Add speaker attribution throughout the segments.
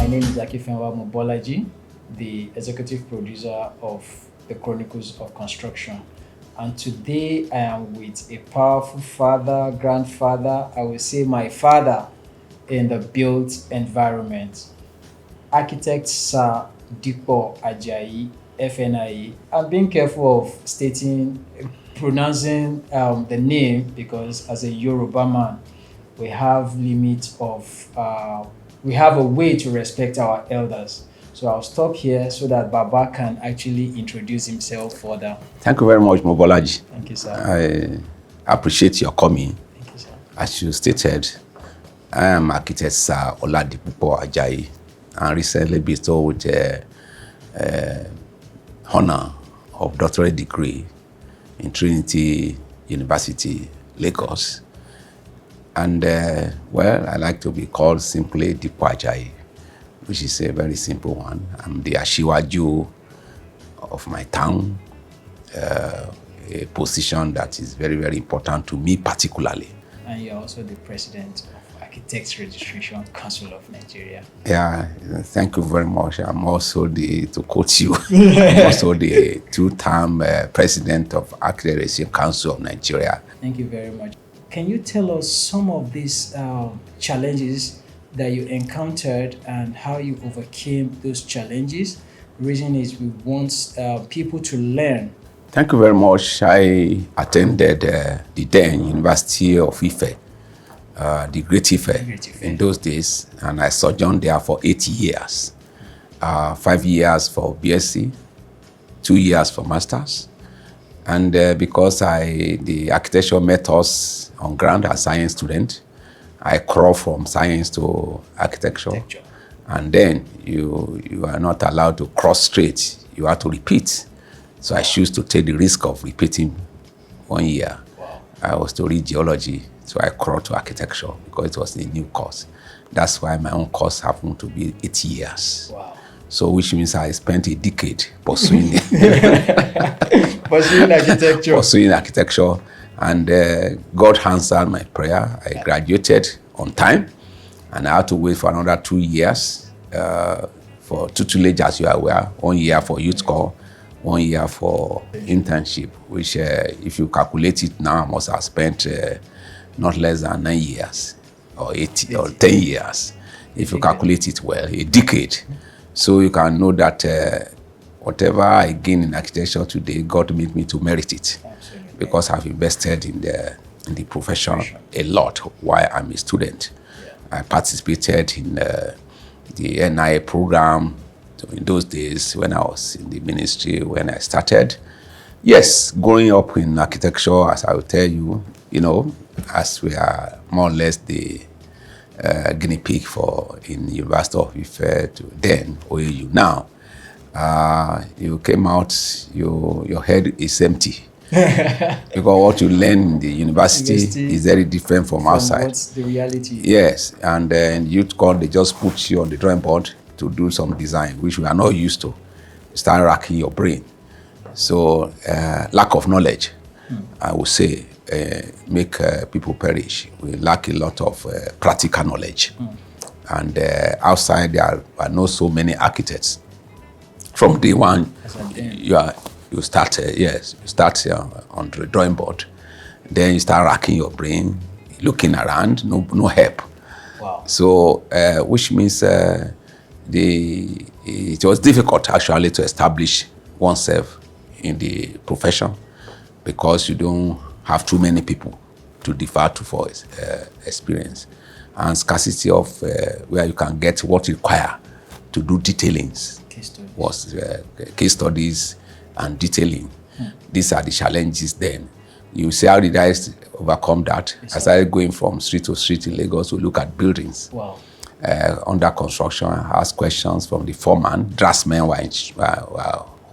Speaker 1: My name is Asiwaju Bolaji, the executive producer of the Chronicles of Construction. And today I am with a powerful father, grandfather, I will say my father in the built environment. Architect Sir Oladipupo Ajayi FNIA. I'm being careful of pronouncing the name because as a Yoruba man, we have limits of, we have a way to respect our elders. So I'll stop here so that Baba can actually introduce himself further.
Speaker 2: Thank you very much, Mobolaji.
Speaker 1: Thank you, sir.
Speaker 2: I appreciate your coming.
Speaker 1: Thank you, sir.
Speaker 2: As you stated, I am Architect Sir Oladipupo Ajayi, and recently bestowed honor of doctorate degree in Trinity University, Lagos. And well, I like to be called simply Dipo Ajayi, which is a very simple one. I'm the Asiwaju of my town, a position that is very, very important to me particularly.
Speaker 1: And you're also the president of Architects Registration Council of Nigeria.
Speaker 2: Yeah, thank you very much. I'm also to quote you, I'm also the two-term president of Architects Registration Council of Nigeria.
Speaker 1: Thank you very much. Can you tell us some of these challenges that you encountered and how you overcame those challenges? The reason is we want people to learn.
Speaker 2: Thank you very much. I attended the then University of Ife, the Great Ife in those days, and I sojourned there for 8 years. 5 years for BSc, 2 years for Masters. And because the architecture met us on ground as science student, I crawled from science to architecture. And then you are not allowed to cross straight. You have to repeat. So I choose to take the risk of repeating 1 year.
Speaker 1: Wow.
Speaker 2: I was to read geology, so I crawled to architecture because it was a new course. That's why my own course happened to be 8 years.
Speaker 1: Wow.
Speaker 2: So which means I spent a decade pursuing pursuing architecture, and God answered my prayer. I graduated on time, and I had to wait for another 2 years for tutelage, as you are aware. 1 year for youth corps, 1 year for internship, which if you calculate it now, I must have spent not less than 9 years or 8 or 10 years. If you calculate it well, a decade. So you can know that whatever I gain in architecture today, God made me to merit it.
Speaker 1: Absolutely.
Speaker 2: Because I've invested in the profession a lot while I'm a student. Yeah. I participated in the NIA program. So in those days when I was in the ministry, when I started. Yes, growing up in architecture, as I will tell you, as we are more or less the guinea pig for in University of Ife to then OAU now, you came out, your head is empty. Because what you learn in the university is very different from outside.
Speaker 1: What's the reality?
Speaker 2: Yes, and then youth corps, they just put you on the drawing board to do some design, which we are not used to. Start racking your brain. So lack of knowledge, I would say, make people perish. We lack a lot of practical knowledge. And outside there are not so many architects. From day one, you start on the drawing board. Then you start racking your brain, looking around, no help.
Speaker 1: Wow.
Speaker 2: So which means it was difficult actually to establish oneself in the profession because you don't have too many people to defer to for experience, and scarcity of where you can get what you require to do detailings was case studies and detailing. These are the challenges then. You say, how did I overcome that? I started going from street to street in Lagos to look at buildings.
Speaker 1: Wow.
Speaker 2: Under construction, I asked questions from the foreman. Draftsmen were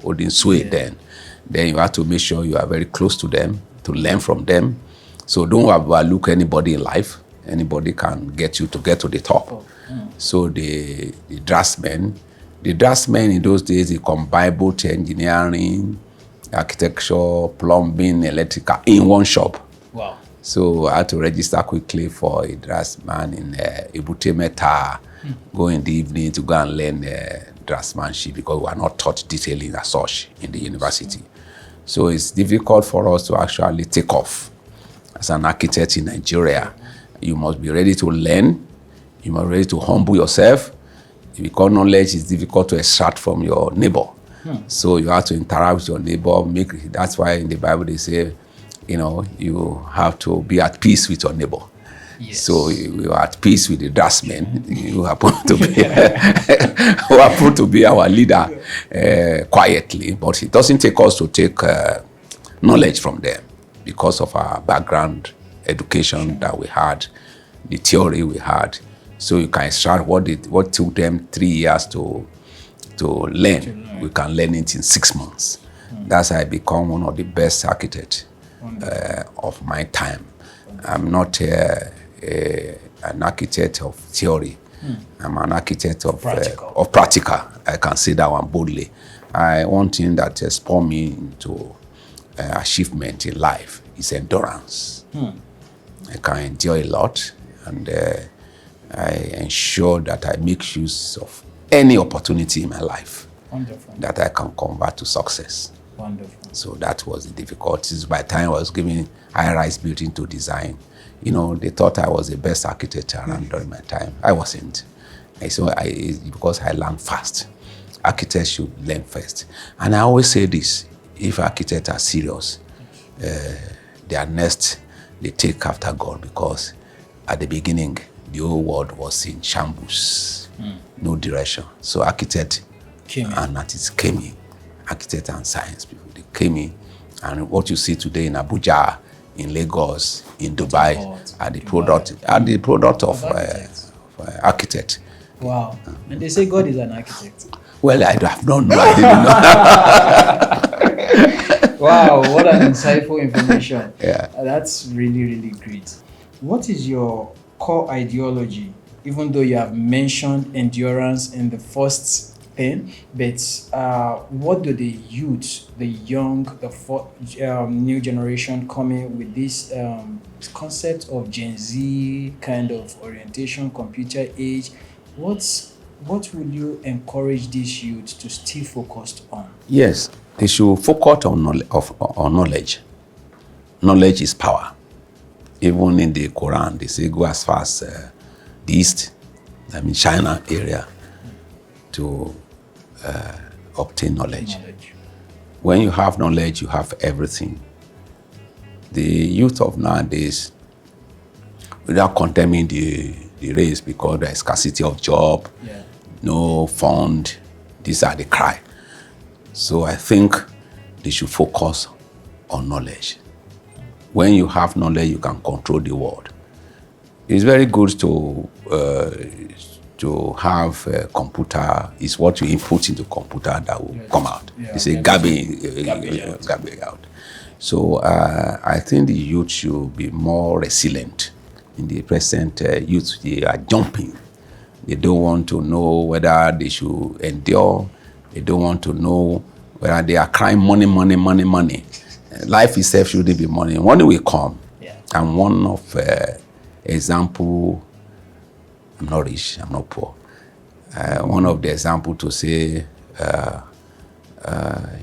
Speaker 2: holding sway then. Then you have to make sure you are very close to them to learn from them. So don't overlook anybody in life. Anybody can get you to get to the top. So the draftsmen in those days, they combine both engineering, architecture, plumbing, electrical in one shop.
Speaker 1: Wow.
Speaker 2: So I had to register quickly for a draftsman in Ebute Meta go in the evening to go and learn draftsmanship because we are not taught detailing as such in the university. So it's difficult for us to actually take off. As an architect in Nigeria, you must be ready to learn, you must be ready to humble yourself, because knowledge is difficult to extract from your neighbor. So you have to interact with your neighbor. That's why in the Bible they say, you have to be at peace with your neighbor.
Speaker 1: Yes.
Speaker 2: So you are at peace with the draftsman. You happen to be who happen to be our leader quietly, but it doesn't take us to take knowledge from them because of our background education that we had, the theory we had. So you can extract what took them 3 years to learn. We can learn it in 6 months. That's how I become one of the best architects of my time. I'm not an architect of theory. I'm an architect of practical. I can say that one boldly. One thing that spurred me into achievement in life is endurance. I can endure a lot, and I ensure that I make use of any opportunity in my life.
Speaker 1: Wonderful.
Speaker 2: That I can convert to success.
Speaker 1: Wonderful.
Speaker 2: So that was the difficulties. By the time I was giving high-rise building to design, they thought I was the best architect around during my time. I wasn't. Because I learned fast. Architects should learn first. And I always say this, if architects are serious, their next, they take after God, because at the beginning, the whole world was in shambles, no direction. So architect and artists came in, architect and science people, they came in, and what you see today in Abuja, in Lagos, in Dubai, are the product of architect.
Speaker 1: Wow. And they say God is an architect.
Speaker 2: Well, I have not known. I didn't know.
Speaker 1: Wow, what an insightful information.
Speaker 2: Yeah.
Speaker 1: That's really, really great. What is your core ideology? Even though you have mentioned endurance in the first thing, but what do the youth, the young, the new generation coming with this concept of Gen Z kind of orientation, computer age, what will you encourage these youth to stay focused on?
Speaker 2: Yes, they should focus on knowledge. Knowledge is power. Even in the Quran, they say go as far as the East, China area, to obtain knowledge. When you have knowledge, you have everything. The youth of nowadays, without condemning the race, because there is scarcity of job, no fund, these are the cry. So I think they should focus on knowledge. When you have knowledge, you can control the world. It's very good to have a computer. It's what you input into computer that will come out. It's a garbage out. So I think the youth should be more resilient. In the present youth, they are jumping. They don't want to know whether they should endure. They don't want to know whether they are crying money. Life itself shouldn't be money. Money will come. And one of example, I'm not rich, I'm not poor. One of the example to say,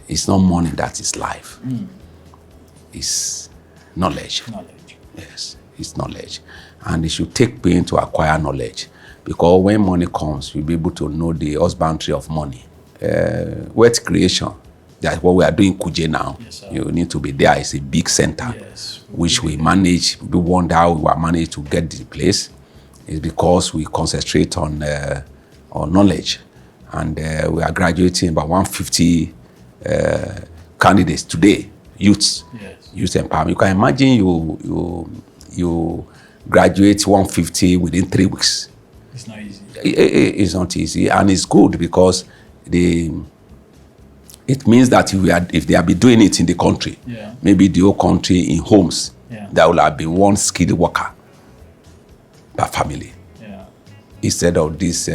Speaker 2: it's not money that is life. It's knowledge. Yes, it's knowledge. And they should take pain to acquire knowledge. Because when money comes, you'll be able to know the husbandry of money. Wealth creation, that's what we are doing Kuje now. Yes, you need to be there. It's a big center, which we manage. We wonder how we manage to get the place. It's because we concentrate on knowledge. And we are graduating about 150 candidates today, youths, youth empowerment. You can imagine you graduate 150 within 3 weeks.
Speaker 1: It's not easy.
Speaker 2: It's not easy, and it's good because it means that if they have been doing it in the country, maybe the whole country in homes, there will have been one skilled worker per family. Instead of this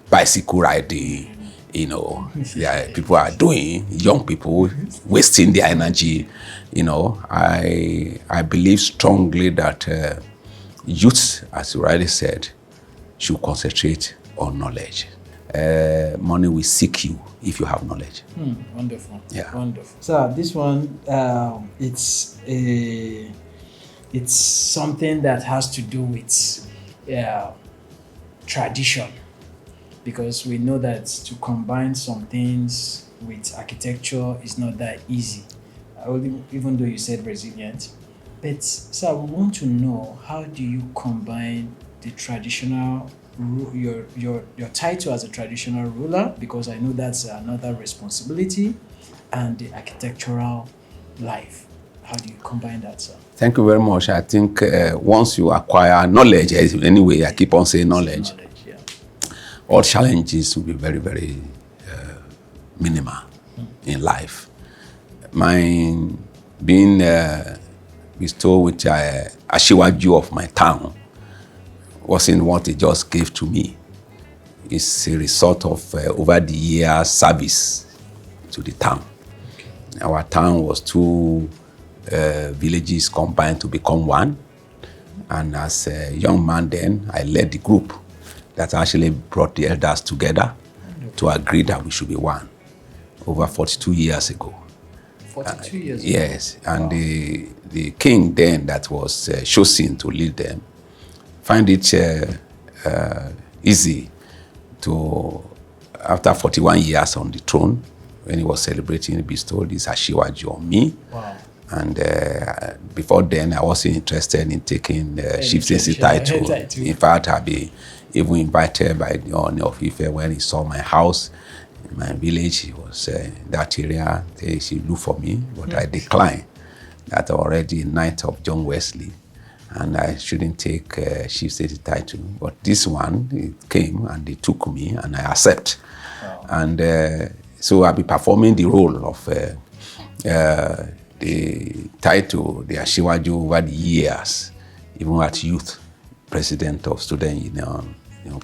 Speaker 2: bicycle riding, people are doing, young people wasting their energy. I believe strongly that youth, as you rightly said, should concentrate or knowledge. Money will seek you if you have knowledge.
Speaker 1: Wonderful.
Speaker 2: Yeah.
Speaker 1: Wonderful. So this one, it's something that has to do with tradition, because we know that to combine some things with architecture is not that easy, even though you said resilient. But sir, we want to know, how do you combine the traditional your title as a traditional ruler, because I know that's another responsibility, and the architectural life? How do you combine that, sir?
Speaker 2: Thank you very much. I think once you acquire knowledge, anyway, I keep on saying knowledge,
Speaker 1: Yeah.
Speaker 2: all challenges will be very, very minimal in life. Mine being bestowed with Asiwaju of my town wasn't what he just gave to me. It's a result of over the years service to the town. Okay. Our town was two villages combined to become one. And as a young man then, I led the group that actually brought the elders together to agree that we should be one over 42 years ago.
Speaker 1: 42 years ago?
Speaker 2: Yes, and wow. The king then that was chosen to lead them find it easy to, after 41 years on the throne, when he was celebrating, he bestowed this Asiwaju on me. Wow. And before then, I wasn't interested in taking chieftaincy title. In fact, I'd be even invited by the owner of Ife when he saw my house in my village. He was in that area. They should look for me, but I declined. That already Knight of John Wesley, and I shouldn't take chieftaincy title. But this one, it came and they took me, and I accept. Wow. And so I'll be performing the role of the title, the Asiwaju, over the years, even at youth, president of student union,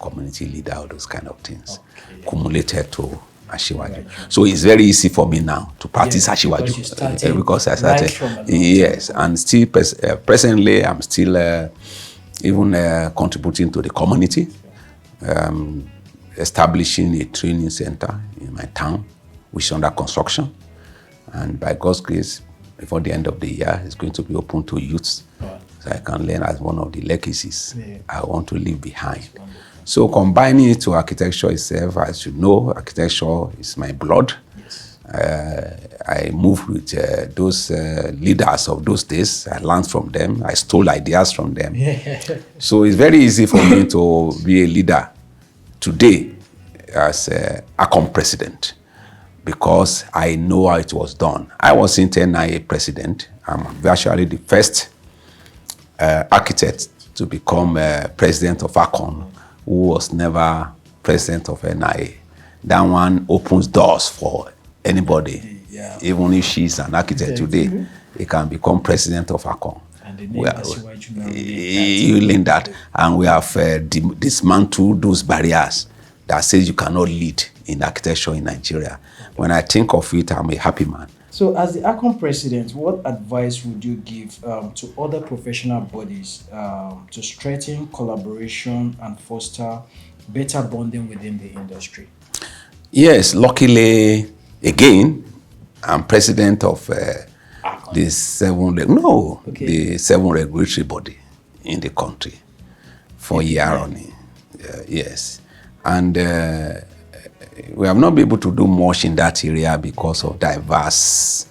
Speaker 2: community leader, all those kind of things, okay. Cumulated to Asiwaju. So it's very easy for me now to practice Asiwaju because I started. Yes, and still presently I'm still even contributing to the community, establishing a training center in my town, which is under construction, and by God's grace, before the end of the year, it's going to be open to youths, so I can learn as one of the legacies I want to leave behind. So combining it to architecture itself, as you know, architecture is my blood. Yes. I moved with those leaders of those days. I learned from them. I stole ideas from them. So it's very easy for me to be a leader today as ARCON president, because I know how it was done. I wasn't NIA president. I'm virtually the first architect to become president of ARCON, who was never president of NIA. That one opens doors for anybody. Yeah. Even if she's an architect today, he can become president of ARCON. And the name Asiwaju you learn that. And we have dismantled those barriers that says you cannot lead in architecture in Nigeria. When I think of it, I'm a happy man.
Speaker 1: So as the ARCON president, what advice would you give to other professional bodies to strengthen collaboration and foster better bonding within the industry?
Speaker 2: Yes, luckily, again, I'm president of the seven regulatory body in the country for a year running. Yes. And we have not been able to do much in that area because of diversity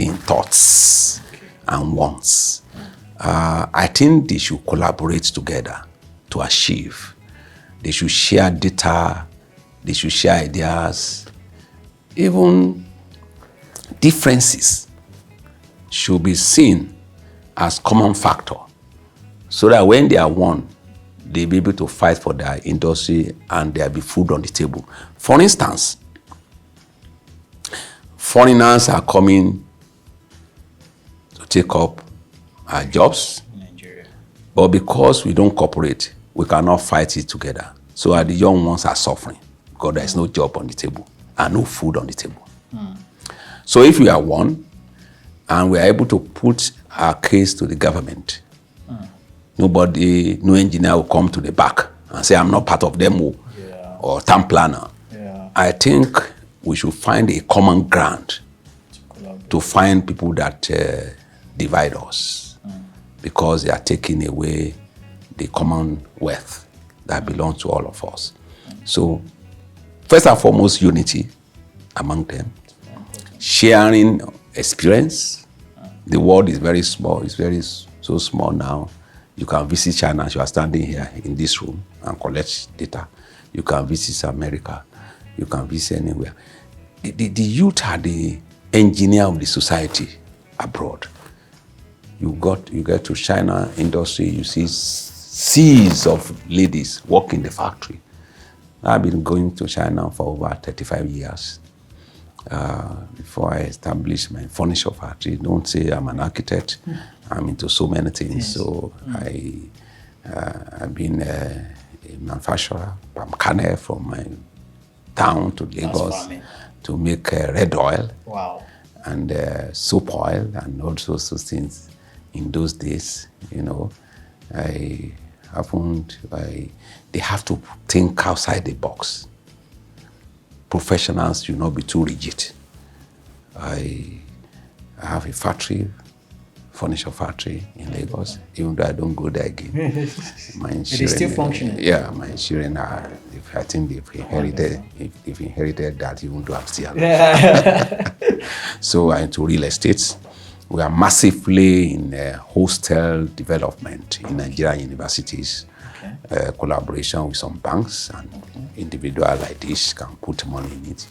Speaker 2: in thoughts and wants. I think they should collaborate together to achieve. They should share data, they should share ideas. Even differences should be seen as common factor, so that when they are one, they'll be able to fight for their industry and there'll be food on the table. For instance, foreigners are coming to take up our jobs in Nigeria, but because we don't cooperate, we cannot fight it together. So the young ones are suffering because there's no job on the table and no food on the table. So if we are one and we are able to put our case to the government, Nobody, no engineer will come to the back and say, I'm not part of them, or town planner. I think we should find a common ground to find people that divide us, because they are taking away the commonwealth that belongs to all of us. So, first and foremost, unity among them, sharing experience. The world is very small. It's very so small now. You can visit China as you are standing here in this room and collect data. You can visit America. You can visit anywhere. The youth are the engineer of the society abroad. You get to China industry, you see seas of ladies work in the factory. I've been going to China for over 35 years. Before I established my furniture factory, don't say I'm an architect. I'm into so many things. Yes. So I've been a manufacturer, palm kernel from my town to Lagos to make red oil. Wow. And soap oil and all sorts of things. In those days, they have to think outside the box. Professionals should not be too rigid. I have a factory, furniture factory in Lagos, even though I don't go there again. My children,
Speaker 1: it is still functioning?
Speaker 2: Yeah, my children are, I think they've inherited that, even though I'm still alive. So I'm into real estate. We are massively in hostel development in Nigerian universities. Collaboration with some banks and individual like this can put money in it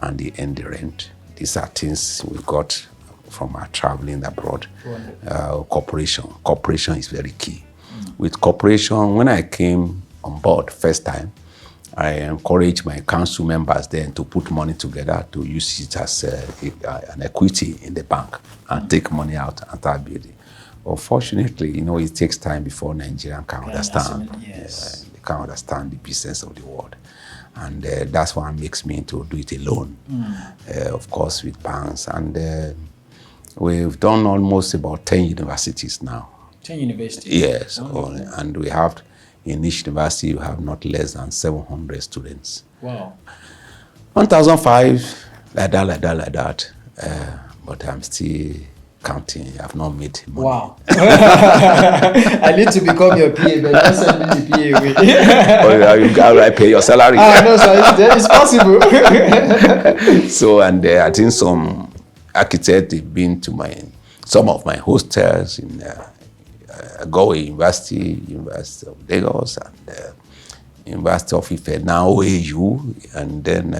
Speaker 2: and they earn the rent. These are things we got from our traveling abroad. Cooperation is very key. With cooperation, when I came on board first time, I encouraged my council members then to put money together to use it as an equity in the bank and take money out after building. Unfortunately, it takes time before Nigerians can understand. Yes. They can understand the business of the world. And that's what makes me to do it alone, of course, with banks. And we've done almost about 10 universities now. 10 universities? Yes. And we have, in each university, you have not less than 700 students. Wow. 1,005, like that. But I'm still counting. I've not made money. Wow. I need to become your PA, but don't send me the PA away. You gotta pay your salary. No, sir, it's possible. So, and I think some architects have been to some of my hostels in Galway University, University of Lagos, and University of Ife, now OAU, and then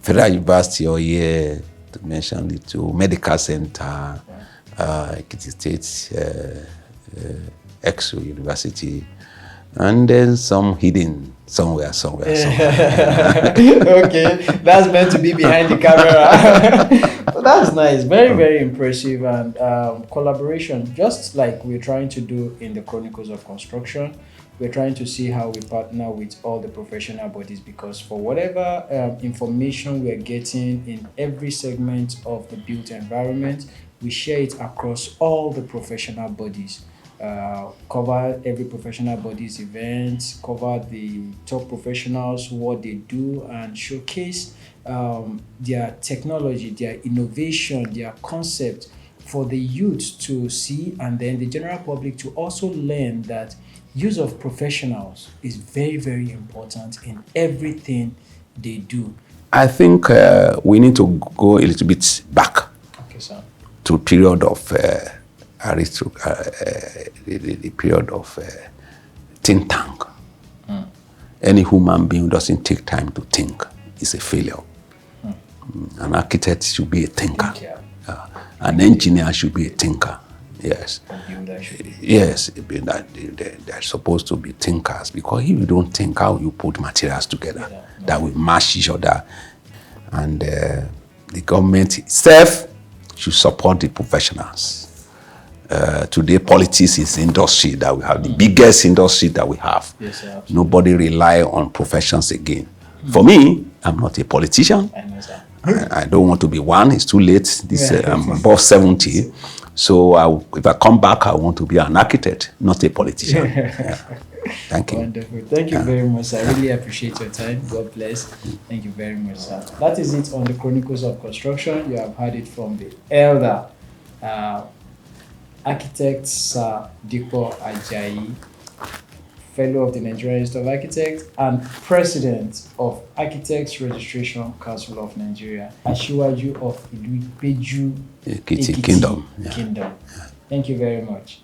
Speaker 2: Federal University of here, to mention the two, Medical Center, Ekiti State, EXO University, and then some hidden somewhere. Okay, that's meant to be behind the camera. So that's nice, very, very impressive, and collaboration, just like we're trying to do in the Chronicles of Construction. We're trying to see how we partner with all the professional bodies, because for whatever information we're getting in every segment of the built environment, we share it across all the professional bodies. Cover every professional body's events, cover the top professionals, what they do, and showcase their technology, their innovation, their concept for the youth to see, and then the general public to also learn that use of professionals is very, very important in everything they do. I think we need to go a little bit back to a period of the period of think tank. Any human being who doesn't take time to think is a failure. An architect should be a thinker. An engineer should be a thinker. Yes. Yes, they're supposed to be thinkers, because if you don't think, how you put materials together that will match each other, and the government itself should support the professionals. Today, politics is industry that we have, the biggest industry that we have. Yes, nobody rely on professions again. For me, I'm not a politician. I don't want to be one. It's too late. I'm above 70. So if I come back, I want to be an architect, not a politician. Yeah. Thank you.
Speaker 1: Wonderful. Thank you very much, sir. I really appreciate your time. God bless. Thank you very much, sir. That is it on the Chronicles of Construction. You have heard it from the elder architect, Sir Oladipupo Ajayi, fellow of the Nigerian Institute of Architects and president of Architects Registration Council of Nigeria, Asiwaju of Ilu Ipeju
Speaker 2: Ekiti Kingdom.
Speaker 1: Kingdom. Thank you very much.